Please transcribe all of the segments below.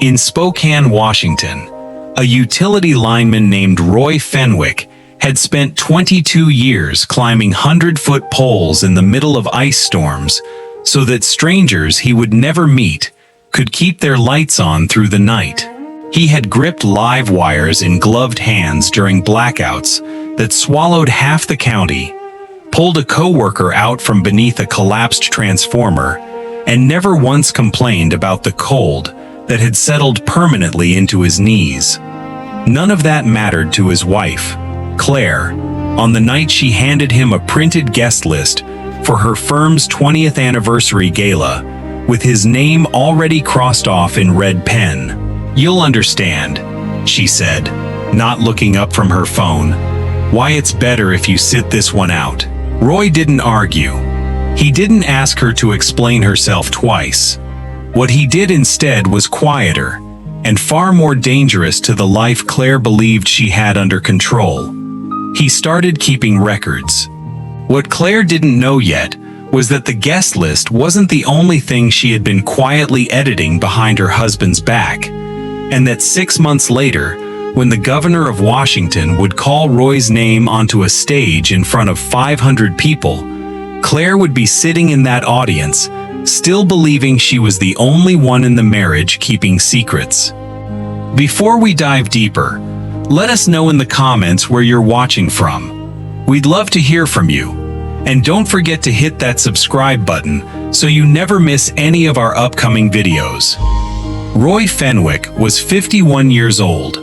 In Spokane, Washington, a utility lineman named Roy Fenwick had spent 22 years climbing 100-foot poles in the middle of ice storms so that strangers he would never meet could keep their lights on through the night. He had gripped live wires in gloved hands during blackouts that swallowed half the county, pulled a coworker out from beneath a collapsed transformer, and never once complained about the cold that had settled permanently into his knees. None of that mattered to his wife, Claire, on the night she handed him a printed guest list for her firm's 20th anniversary gala, with his name already crossed off in red pen. "You'll understand," she said, not looking up from her phone, "why it's better if you sit this one out." Roy didn't argue. He didn't ask her to explain herself twice. What he did instead was quieter and far more dangerous to the life Claire believed she had under control. He started keeping records. What Claire didn't know yet was that the guest list wasn't the only thing she had been quietly editing behind her husband's back, and that 6 months later, when the governor of Washington would call Roy's name onto a stage in front of 500 people, Claire would be sitting in that audience, still believing she was the only one in the marriage keeping secrets. Before we dive deeper, let us know in the comments where you're watching from. We'd love to hear from you. And don't forget to hit that subscribe button so you never miss any of our upcoming videos. Roy Fenwick was 51 years old,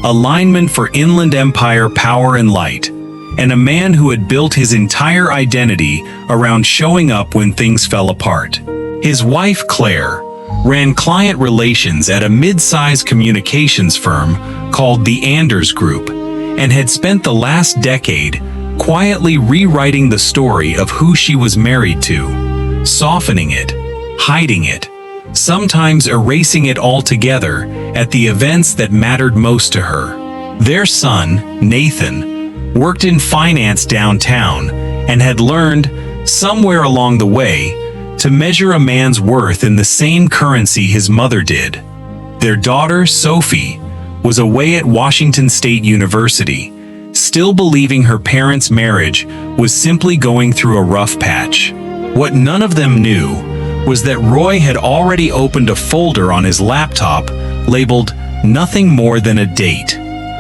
a lineman for Inland Empire Power and Light, and a man who had built his entire identity around showing up when things fell apart. His wife, Claire, ran client relations at a mid-sized communications firm called the Anders Group, and had spent the last decade quietly rewriting the story of who she was married to, softening it, hiding it, sometimes erasing it altogether at the events that mattered most to her. Their son, Nathan, worked in finance downtown and had learned, somewhere along the way, to measure a man's worth in the same currency his mother did. Their daughter, Sophie, was away at Washington State University, still believing her parents' marriage was simply going through a rough patch. What none of them knew was that Roy had already opened a folder on his laptop labeled "Nothing More Than a Date."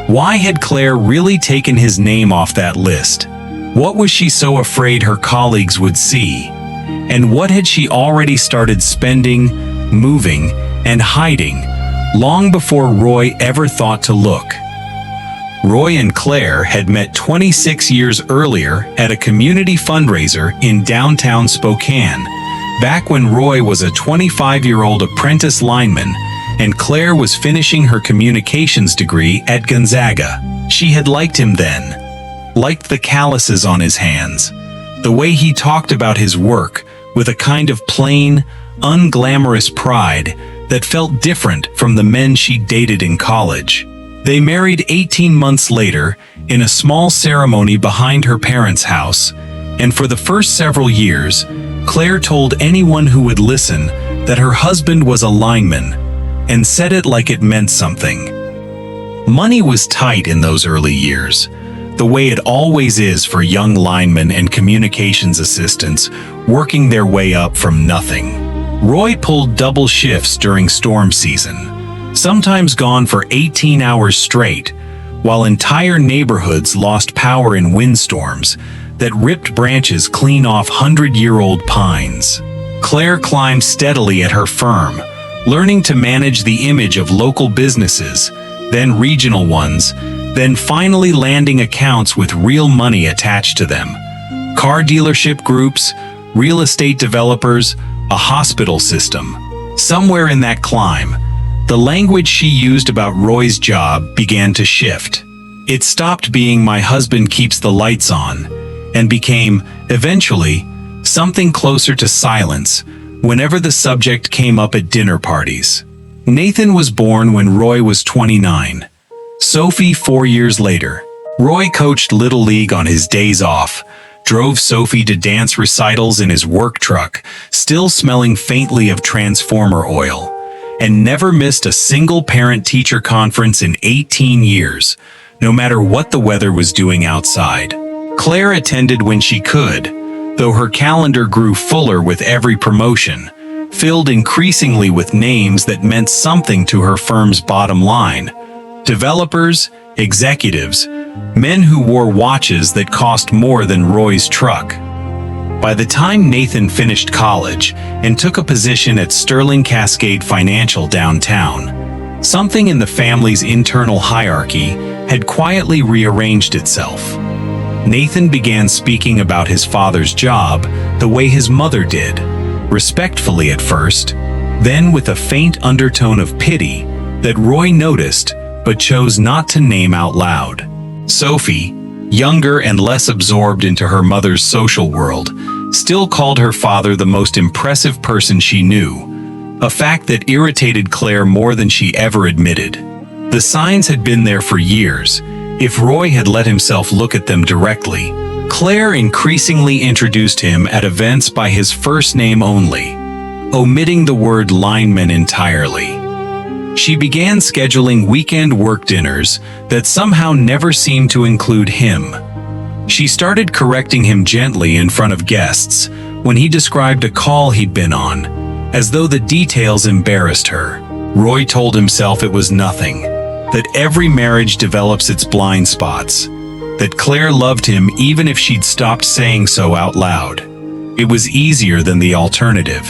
Why had Claire really taken his name off that list? What was she so afraid her colleagues would see? And what had she already started spending, moving, and hiding long before Roy ever thought to look? Roy and Claire had met 26 years earlier at a community fundraiser in downtown Spokane, back when Roy was a 25-year-old apprentice lineman and Claire was finishing her communications degree at Gonzaga. She had liked him then, liked the calluses on his hands, the way he talked about his work with a kind of plain, unglamorous pride that felt different from the men she dated in college. They married 18 months later in a small ceremony behind her parents' house, and for the first several years, Claire told anyone who would listen that her husband was a lineman, and said it like it meant something. Money was tight in those early years, the way it always is for young linemen and communications assistants working their way up from nothing. Roy pulled double shifts during storm season, sometimes gone for 18 hours straight, while entire neighborhoods lost power in windstorms that ripped branches clean off 100-year-old pines. Claire climbed steadily at her firm, learning to manage the image of local businesses, then regional ones, then finally landing accounts with real money attached to them. Car dealership groups, real estate developers, a hospital system. Somewhere in that climb, the language she used about Roy's job began to shift. It stopped being "my husband keeps the lights on" and became, eventually, something closer to silence whenever the subject came up at dinner parties. Nathan was born when Roy was 29. Sophie 4 years later. Roy coached Little League on his days off, drove Sophie to dance recitals in his work truck, still smelling faintly of transformer oil, and never missed a single parent-teacher conference in 18 years, no matter what the weather was doing outside. Claire attended when she could, though her calendar grew fuller with every promotion, filled increasingly with names that meant something to her firm's bottom line. Developers, executives, men who wore watches that cost more than Roy's truck. By the time Nathan finished college and took a position at Sterling Cascade Financial downtown, something in the family's internal hierarchy had quietly rearranged itself. Nathan began speaking about his father's job the way his mother did, respectfully at first, then with a faint undertone of pity that Roy noticed but chose not to name out loud. Sophie, younger and less absorbed into her mother's social world, still called her father the most impressive person she knew, a fact that irritated Claire more than she ever admitted. The signs had been there for years, if Roy had let himself look at them directly. Claire increasingly introduced him at events by his first name only, omitting the word lineman entirely. She began scheduling weekend work dinners that somehow never seemed to include him. She started correcting him gently in front of guests when he described a call he'd been on, as though the details embarrassed her. Roy told himself it was nothing, that every marriage develops its blind spots, that Claire loved him even if she'd stopped saying so out loud. It was easier than the alternative.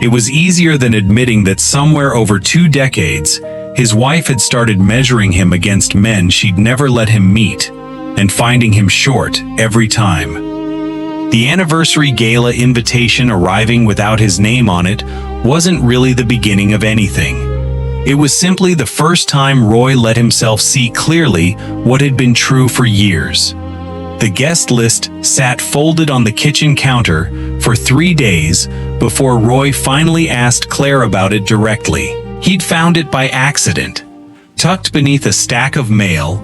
It was easier than admitting that somewhere over 2 decades, his wife had started measuring him against men she'd never let him meet, and finding him short every time. The anniversary gala invitation arriving without his name on it wasn't really the beginning of anything. It was simply the first time Roy let himself see clearly what had been true for years. The guest list sat folded on the kitchen counter for 3 days before Roy finally asked Claire about it directly. He'd found it by accident, tucked beneath a stack of mail,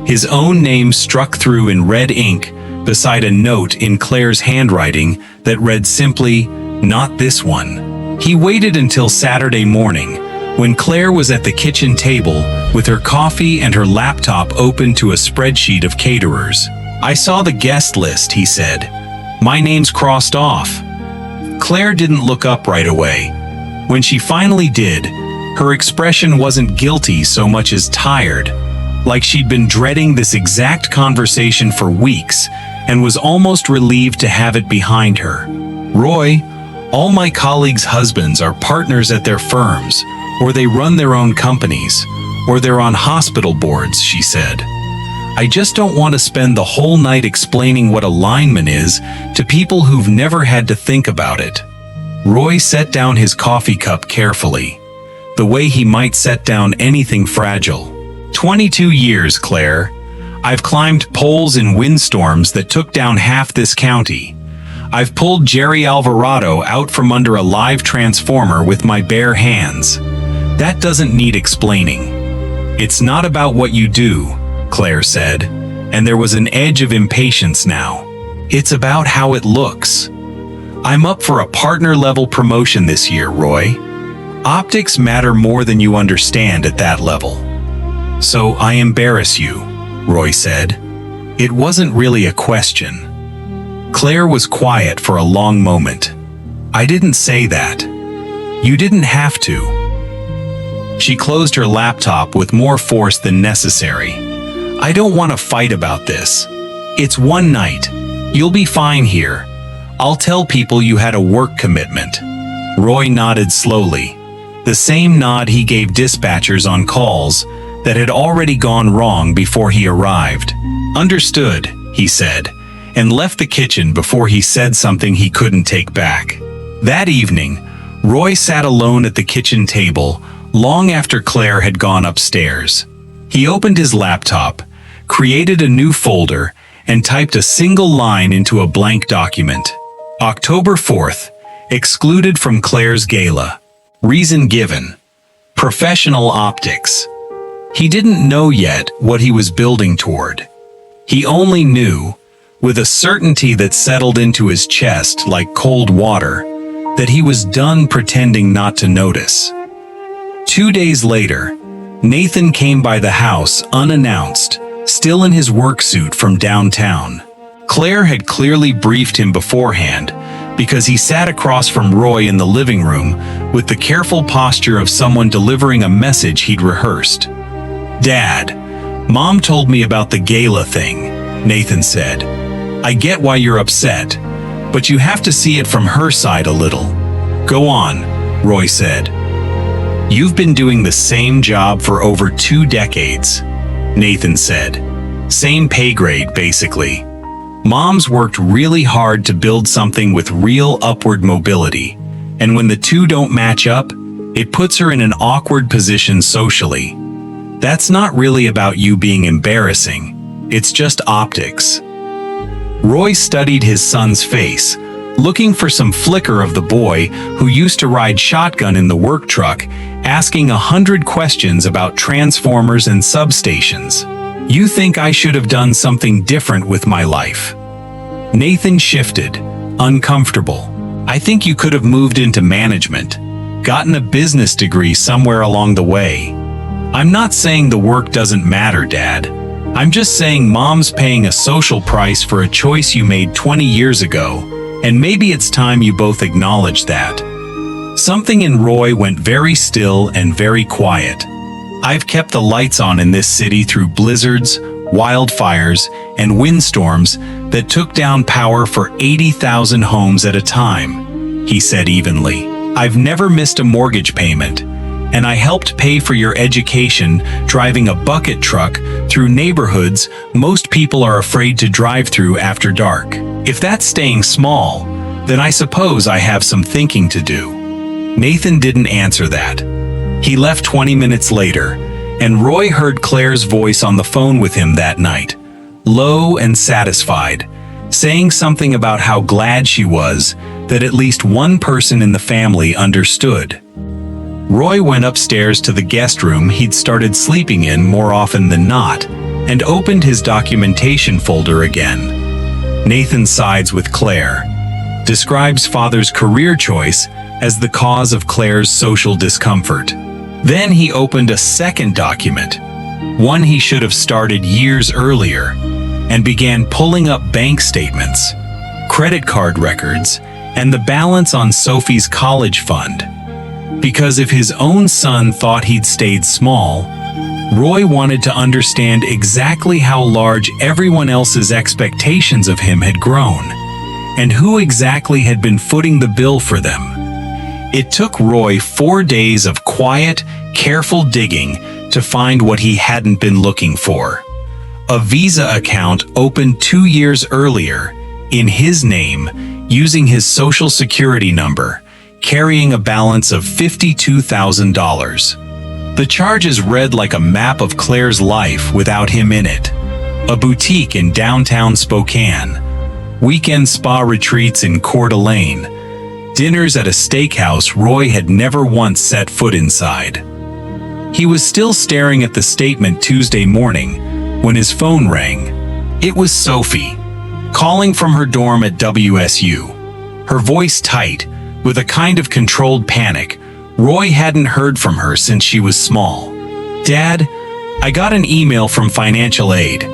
his own name struck through in red ink beside a note in Claire's handwriting that read simply, "Not this one." He waited until Saturday morning, when Claire was at the kitchen table with her coffee and her laptop open to a spreadsheet of caterers. "I saw the guest list," he said. "My name's crossed off." Claire didn't look up right away. When she finally did, her expression wasn't guilty so much as tired, like she'd been dreading this exact conversation for weeks and was almost relieved to have it behind her. "Roy, all my colleagues' husbands are partners at their firms, or they run their own companies, or they're on hospital boards," she said. "I just don't want to spend the whole night explaining what a lineman is to people who've never had to think about it." Roy set down his coffee cup carefully, the way he might set down anything fragile. 22 years, Claire. I've climbed poles in windstorms that took down half this county. I've pulled Jerry Alvarado out from under a live transformer with my bare hands. That doesn't need explaining. It's not about what you do, Claire said, and there was an edge of impatience now. It's about how it looks. I'm up for a partner-level promotion this year, Roy. Optics matter more than you understand at that level. So I embarrass you, Roy said. It wasn't really a question. Claire was quiet for a long moment. I didn't say that. You didn't have to. She closed her laptop with more force than necessary. I don't want to fight about this. It's one night. You'll be fine here. I'll tell people you had a work commitment. Roy nodded slowly, the same nod he gave dispatchers on calls that had already gone wrong before he arrived. Understood, he said, and left the kitchen before he said something he couldn't take back. That evening, Roy sat alone at the kitchen table long after Claire had gone upstairs. He opened his laptop, created a new folder, and typed a single line into a blank document. October 4th, excluded from Claire's gala. Reason given: professional optics. He didn't know yet what he was building toward. He only knew, with a certainty that settled into his chest like cold water, that he was done pretending not to notice. 2 days later, Nathan came by the house unannounced, still in his work suit from downtown. Claire had clearly briefed him beforehand, because he sat across from Roy in the living room with the careful posture of someone delivering a message he'd rehearsed. "Dad, Mom told me about the gala thing," Nathan said. "I get why you're upset, but you have to see it from her side a little." "Go on," Roy said. "You've been doing the same job for over 2 decades, Nathan said. "Same pay grade, basically. Mom's worked really hard to build something with real upward mobility, and when the two don't match up, it puts her in an awkward position socially. That's not really about you being embarrassing, it's just optics." Roy studied his son's face, looking for some flicker of the boy who used to ride shotgun in the work truck, asking 100 questions about transformers and substations. "You think I should have done something different with my life?" Nathan shifted, uncomfortable. "I think you could have moved into management, gotten a business degree somewhere along the way." "I'm not saying the work doesn't matter, Dad. I'm just saying Mom's paying a social price for a choice you made 20 years ago, and maybe it's time you both acknowledge that." Something in Roy went very still and very quiet. "I've kept the lights on in this city through blizzards, wildfires, and windstorms that took down power for 80,000 homes at a time," he said evenly. "I've never missed a mortgage payment, and I helped pay for your education driving a bucket truck through neighborhoods most people are afraid to drive through after dark. If that's staying small, then I suppose I have some thinking to do." Nathan didn't answer that. He left 20 minutes later, and Roy heard Claire's voice on the phone with him that night, low and satisfied, saying something about how glad she was that at least one person in the family understood. Roy went upstairs to the guest room he'd started sleeping in more often than not, and opened his documentation folder again. Nathan sides with Claire, describes father's career choice as the cause of Claire's social discomfort. Then he opened a second document, one he should have started years earlier, and began pulling up bank statements, credit card records, and the balance on Sophie's college fund. Because if his own son thought he'd stayed small, Roy wanted to understand exactly how large everyone else's expectations of him had grown, and who exactly had been footing the bill for them. It took Roy 4 days of quiet, careful digging to find what he hadn't been looking for. A Visa account opened 2 years earlier, in his name, using his social security number, carrying a balance of $52,000. The charges read like a map of Claire's life without him in it. A boutique in downtown Spokane, weekend spa retreats in Coeur d'Alene, dinners at a steakhouse Roy had never once set foot inside. He was still staring at the statement Tuesday morning when his phone rang. It was Sophie, calling from her dorm at WSU, her voice tight, with a kind of controlled panic. Roy hadn't heard from her since she was small. "Dad, I got an email from financial aid.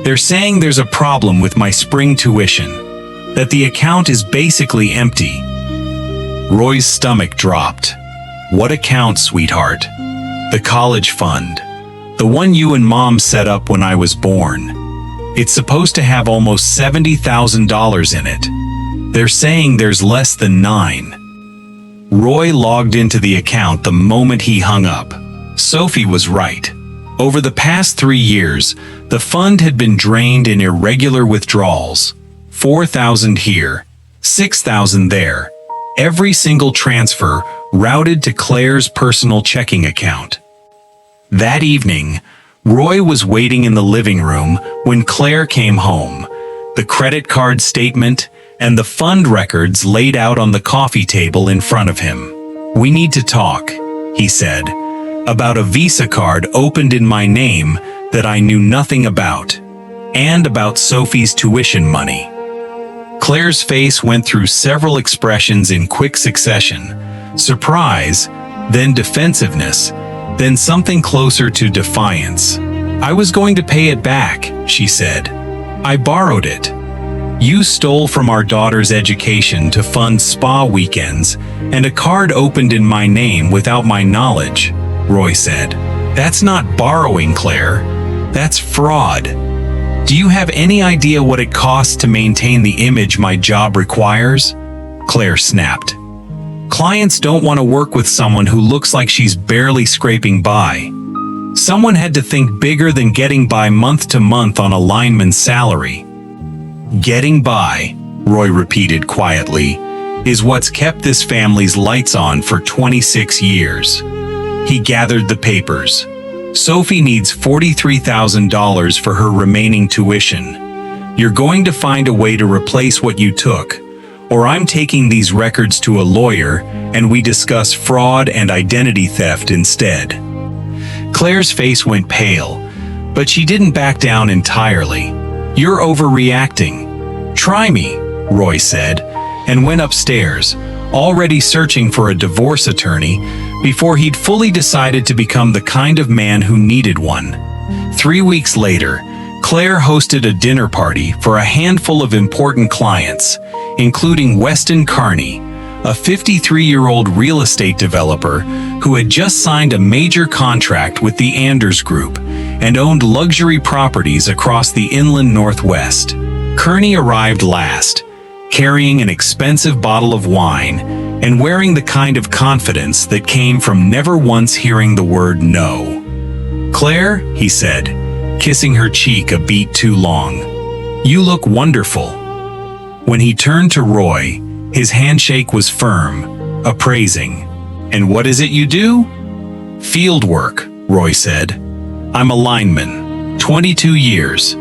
They're saying there's a problem with my spring tuition, that the account is basically empty." Roy's stomach dropped. "What account, sweetheart?" "The college fund. The one you and Mom set up when I was born. It's supposed to have almost $70,000 in it. They're saying there's less than 9. Roy logged into the account the moment he hung up. Sophie was right. Over the past 3 years, the fund had been drained in irregular withdrawals. 4,000 here, 6,000 there. Every single transfer routed to Claire's personal checking account. That evening, Roy was waiting in the living room when Claire came home, the credit card statement and the fund records laid out on the coffee table in front of him. "We need to talk," he said, "about a Visa card opened in my name that I knew nothing about, and about Sophie's tuition money." Claire's face went through several expressions in quick succession: surprise, then defensiveness, then something closer to defiance. "I was going to pay it back," she said. "I borrowed it." "You stole from our daughter's education to fund spa weekends, and a card opened in my name without my knowledge," Roy said. "That's not borrowing, Claire. That's fraud. Do you have any idea what it costs to maintain the image my job requires?" Claire snapped. "Clients don't want to work with someone who looks like she's barely scraping by. Someone had to think bigger than getting by month to month on a lineman's salary." "Getting by," Roy repeated quietly, "is what's kept this family's lights on for 26 years. He gathered the papers. "Sophie needs $43,000 for her remaining tuition. You're going to find a way to replace what you took, or I'm taking these records to a lawyer and we discuss fraud and identity theft instead." Claire's face went pale, but she didn't back down entirely. "You're overreacting. Try me," Roy said, and went upstairs, already searching for a divorce attorney before he'd fully decided to become the kind of man who needed one. 3 weeks later, Claire hosted a dinner party for a handful of important clients, including Weston Carney, a 53-year-old real estate developer who had just signed a major contract with the Anders Group and owned luxury properties across the inland Northwest. Kearney arrived last, carrying an expensive bottle of wine and wearing the kind of confidence that came from never once hearing the word no. "Claire," he said, kissing her cheek a beat too long, "you look wonderful." When he turned to Roy, his handshake was firm, appraising. "And what is it you do?" "Field work," Roy said. "I'm a lineman, 22 years.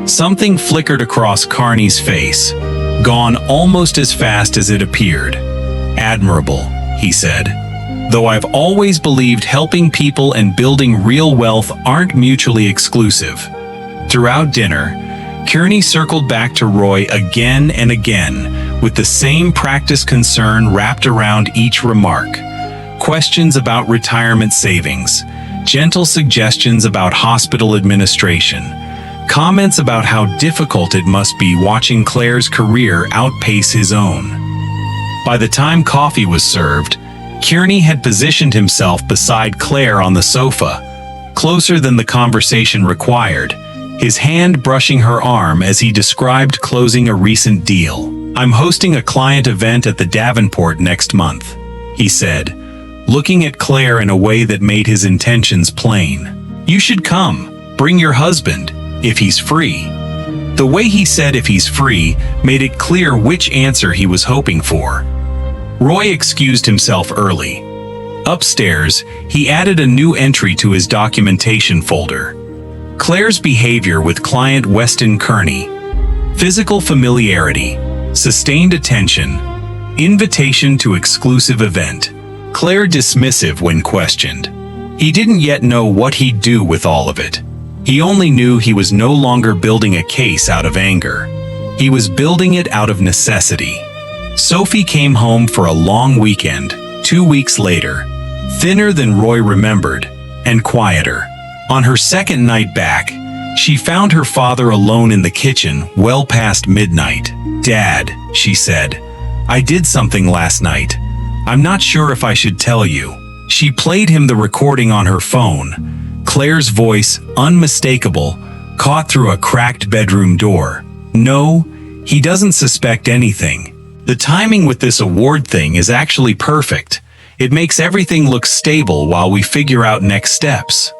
Something flickered across Kearney's face, gone almost as fast as it appeared. "Admirable," he said. "Though I've always believed helping people and building real wealth aren't mutually exclusive." Throughout dinner, Kearney circled back to Roy again and again, with the same practiced concern wrapped around each remark. Questions about retirement savings, gentle suggestions about hospital administration, comments about how difficult it must be watching Claire's career outpace his own. By the time coffee was served, Kearney had positioned himself beside Claire on the sofa, closer than the conversation required, his hand brushing her arm as he described closing a recent deal. "I'm hosting a client event at the Davenport next month," he said, looking at Claire in a way that made his intentions plain. "You should come. Bring your husband, if he's free." The way he said "if he's free" made it clear which answer he was hoping for. Roy excused himself early. Upstairs, he added a new entry to his documentation folder. Claire's behavior with client Weston Kearney. Physical familiarity, sustained attention, invitation to exclusive event. Claire dismissive when questioned. He didn't yet know what he'd do with all of it. He only knew he was no longer building a case out of anger. He was building it out of necessity. Sophie came home for a long weekend, 2 weeks later, thinner than Roy remembered, and quieter. On her second night back, she found her father alone in the kitchen well past midnight. "Dad," she said, "I did something last night. I'm not sure if I should tell you." She played him the recording on her phone. Claire's voice, unmistakable, caught through a cracked bedroom door. "No, he doesn't suspect anything. The timing with this award thing is actually perfect. It makes everything look stable while we figure out next steps.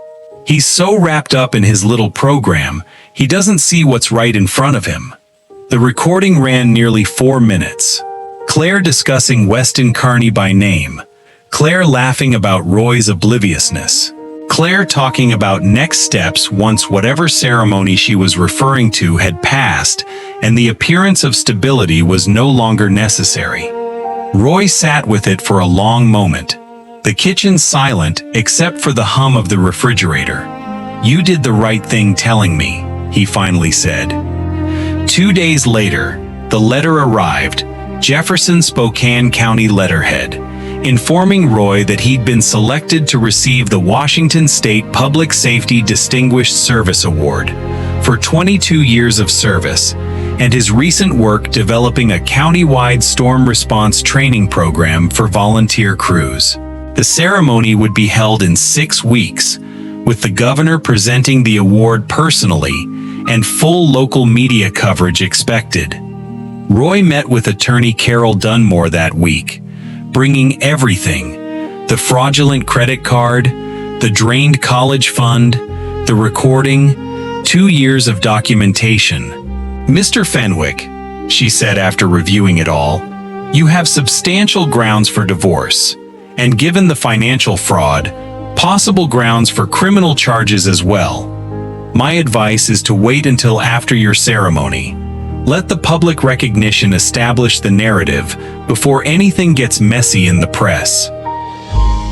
He's so wrapped up in his little program, he doesn't see what's right in front of him." The recording ran nearly 4 minutes. Claire discussing Weston Kearney by name. Claire laughing about Roy's obliviousness. Claire talking about next steps once whatever ceremony she was referring to had passed and the appearance of stability was no longer necessary. Roy sat with it for a long moment, the kitchen silent except for the hum of the refrigerator. "You did the right thing telling me," he finally said. 2 days later, the letter arrived, Jefferson Spokane County letterhead, informing Roy that he'd been selected to receive the Washington State Public Safety Distinguished Service Award for 22 years of service, and his recent work developing a county-wide storm response training program for volunteer crews. The ceremony would be held in 6 weeks, with the governor presenting the award personally and full local media coverage expected. Roy met with attorney Carol Dunmore that week, bringing everything: the fraudulent credit card, the drained college fund, the recording, 2 years of documentation. "Mr. Fenwick," she said after reviewing it all, "you have substantial grounds for divorce, and given the financial fraud, possible grounds for criminal charges as well. My advice is to wait until after your ceremony. Let the public recognition establish the narrative before anything gets messy in the press."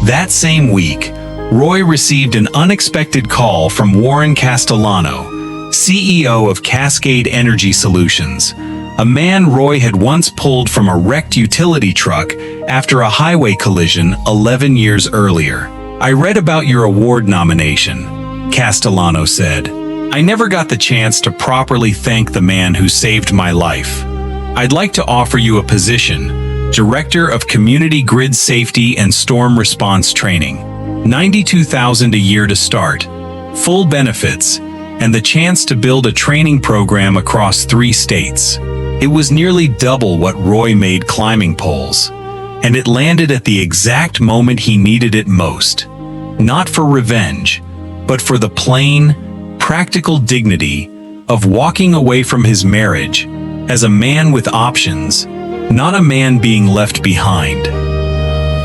That same week, Roy received an unexpected call from Warren Castellano, CEO of Cascade Energy Solutions, a man Roy had once pulled from a wrecked utility truck after a highway collision 11 years earlier. "I read about your award nomination," Castellano said. "I never got the chance to properly thank the man who saved my life. I'd like to offer you a position, Director of Community Grid Safety and Storm Response Training. $92,000 a year to start, full benefits, and the chance to build a training program across 3 states." It was nearly double what Roy made climbing poles, and it landed at the exact moment he needed it most. Not for revenge, but for the plain, practical dignity of walking away from his marriage as a man with options, not a man being left behind.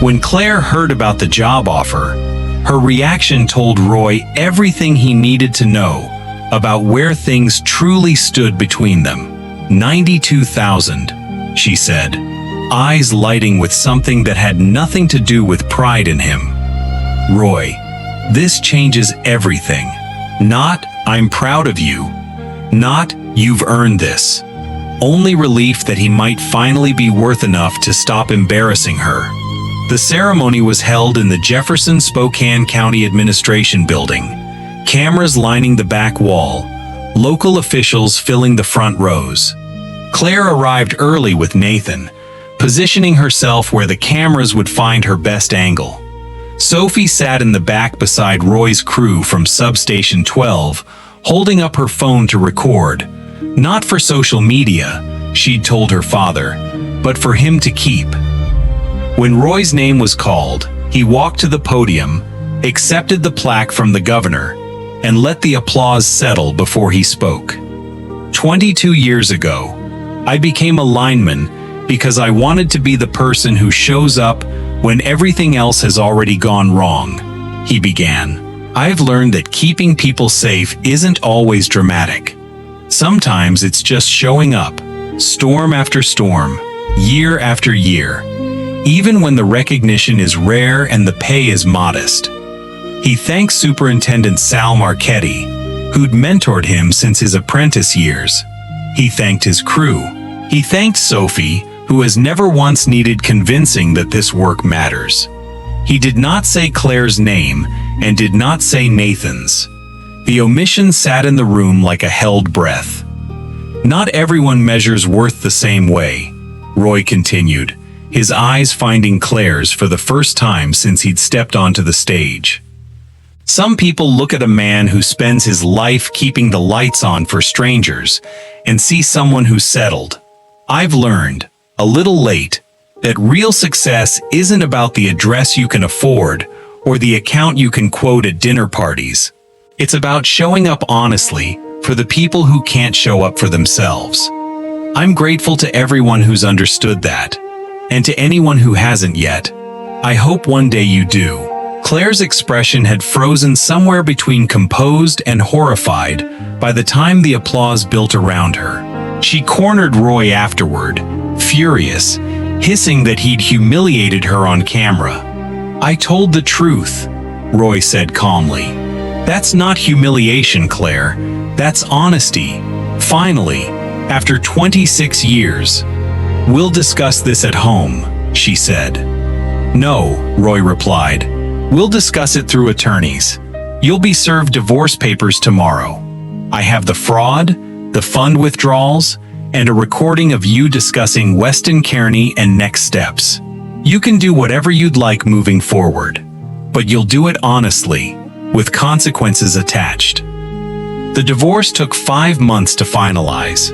When Claire heard about the job offer, her reaction told Roy everything he needed to know about where things truly stood between them. $92,000, she said, eyes lighting with something that had nothing to do with pride in him. "Roy, this changes everything. Not, 'I'm proud of you.' Not, 'you've earned this.' Only relief that he might finally be worth enough to stop embarrassing her." The ceremony was held in the Jefferson Spokane County Administration Building, cameras lining the back wall, local officials filling the front rows. Claire arrived early with Nathan, positioning herself where the cameras would find her best angle. Sophie sat in the back beside Roy's crew from Substation 12, holding up her phone to record. Not for social media, she'd told her father, but for him to keep. When Roy's name was called, he walked to the podium, accepted the plaque from the governor, and let the applause settle before he spoke. 22 years ago, I became a lineman because I wanted to be the person who shows up when everything else has already gone wrong, he began. I've learned that keeping people safe isn't always dramatic. Sometimes it's just showing up, storm after storm, year after year, even when the recognition is rare and the pay is modest. He thanked Superintendent Sal Marchetti, who'd mentored him since his apprentice years. He thanked his crew. He thanked Sophie, who has never once needed convincing that this work matters. He did not say Claire's name and did not say Nathan's. The omission sat in the room like a held breath. Not everyone measures worth the same way, Roy continued, his eyes finding Claire's for the first time since he'd stepped onto the stage. Some people look at a man who spends his life keeping the lights on for strangers and see someone who's settled. I've learned, a little late, that real success isn't about the address you can afford or the account you can quote at dinner parties. It's about showing up honestly for the people who can't show up for themselves. I'm grateful to everyone who's understood that, and to anyone who hasn't yet. I hope one day you do. Claire's expression had frozen somewhere between composed and horrified by the time the applause built around her. She cornered Roy afterward, furious, hissing that he'd humiliated her on camera. I told the truth, Roy said calmly. That's not humiliation, Claire. That's honesty. Finally, after 26 years. We'll discuss this at home, she said. "No," Roy replied. "We'll discuss it through attorneys. You'll be served divorce papers tomorrow. I have the fraud, the fund withdrawals, and a recording of you discussing Weston Kearney and next steps. You can do whatever you'd like moving forward, but you'll do it honestly, with consequences attached." The divorce took 5 months to finalize.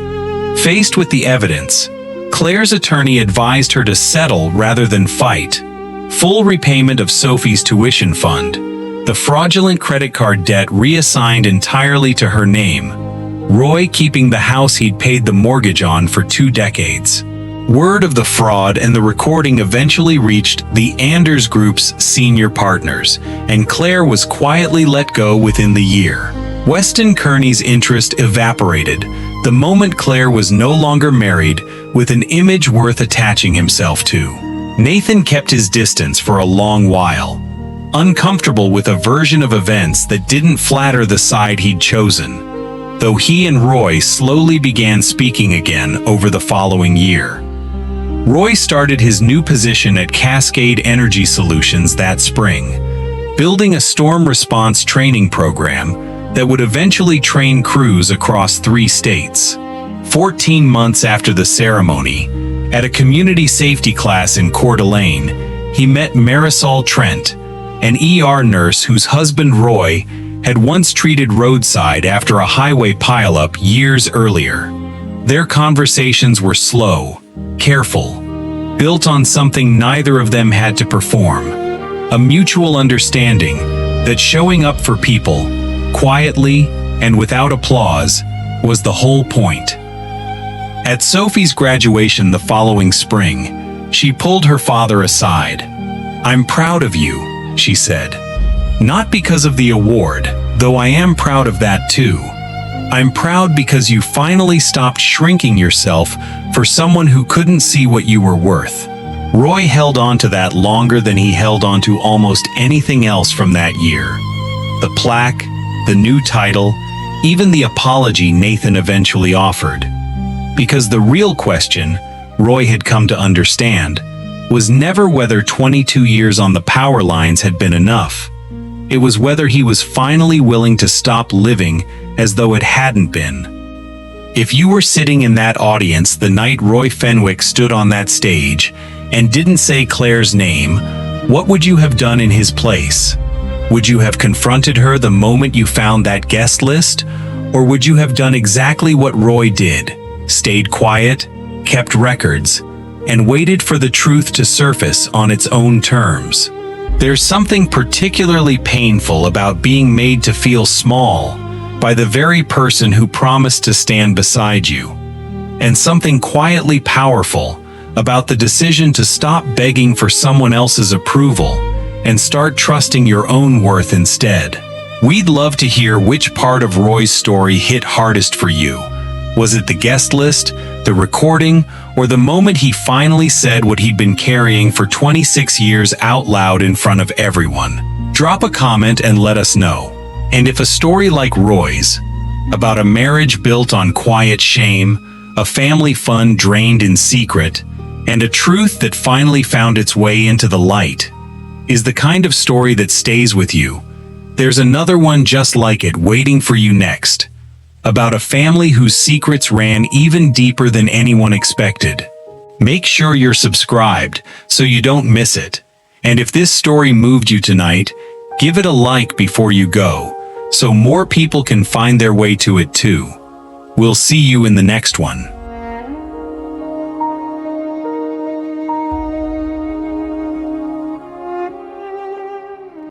Faced with the evidence, Claire's attorney advised her to settle rather than fight. Full repayment of Sophie's tuition fund, the fraudulent credit card debt reassigned entirely to her name, Roy keeping the house he'd paid the mortgage on for 2 decades. Word of the fraud and the recording eventually reached the Anders Group's senior partners, and Claire was quietly let go within the year. Weston Kearney's interest evaporated the moment Claire was no longer married with an image worth attaching himself to. Nathan kept his distance for a long while, uncomfortable with a version of events that didn't flatter the side he'd chosen, though he and Roy slowly began speaking again over the following year. Roy started his new position at Cascade Energy Solutions that spring, building a storm response training program that would eventually train crews across 3 states. 14 months after the ceremony, at a community safety class in Coeur d'Alene, he met Marisol Trent, an ER nurse whose husband Roy had once treated roadside after a highway pileup years earlier. Their conversations were slow, careful, built on something neither of them had to perform, a mutual understanding that showing up for people, quietly and without applause, was the whole point. At Sophie's graduation the following spring, she pulled her father aside. "I'm proud of you," she said. "Not because of the award, though I am proud of that too. I'm proud because you finally stopped shrinking yourself for someone who couldn't see what you were worth." Roy held on to that longer than he held on to almost anything else from that year. The plaque, the new title, even the apology Nathan eventually offered. Because the real question, Roy had come to understand, was never whether 22 years on the power lines had been enough. It was whether he was finally willing to stop living as though it hadn't been. If you were sitting in that audience the night Roy Fenwick stood on that stage and didn't say Claire's name, what would you have done in his place? Would you have confronted her the moment you found that guest list? Or would you have done exactly what Roy did? Stayed quiet, kept records, and waited for the truth to surface on its own terms. There's something particularly painful about being made to feel small by the very person who promised to stand beside you, and something quietly powerful about the decision to stop begging for someone else's approval and start trusting your own worth instead. We'd love to hear which part of Roy's story hit hardest for you. Was it the guest list, the recording, or the moment he finally said what he'd been carrying for 26 years out loud in front of everyone? Drop a comment and let us know. And if a story like Roy's, about a marriage built on quiet shame, a family fund drained in secret, and a truth that finally found its way into the light, is the kind of story that stays with you, there's another one just like it waiting for you next. About a family whose secrets ran even deeper than anyone expected. Make sure you're subscribed so you don't miss it. And if this story moved you tonight, give it a like before you go, so more people can find their way to it too. We'll see you in the next one.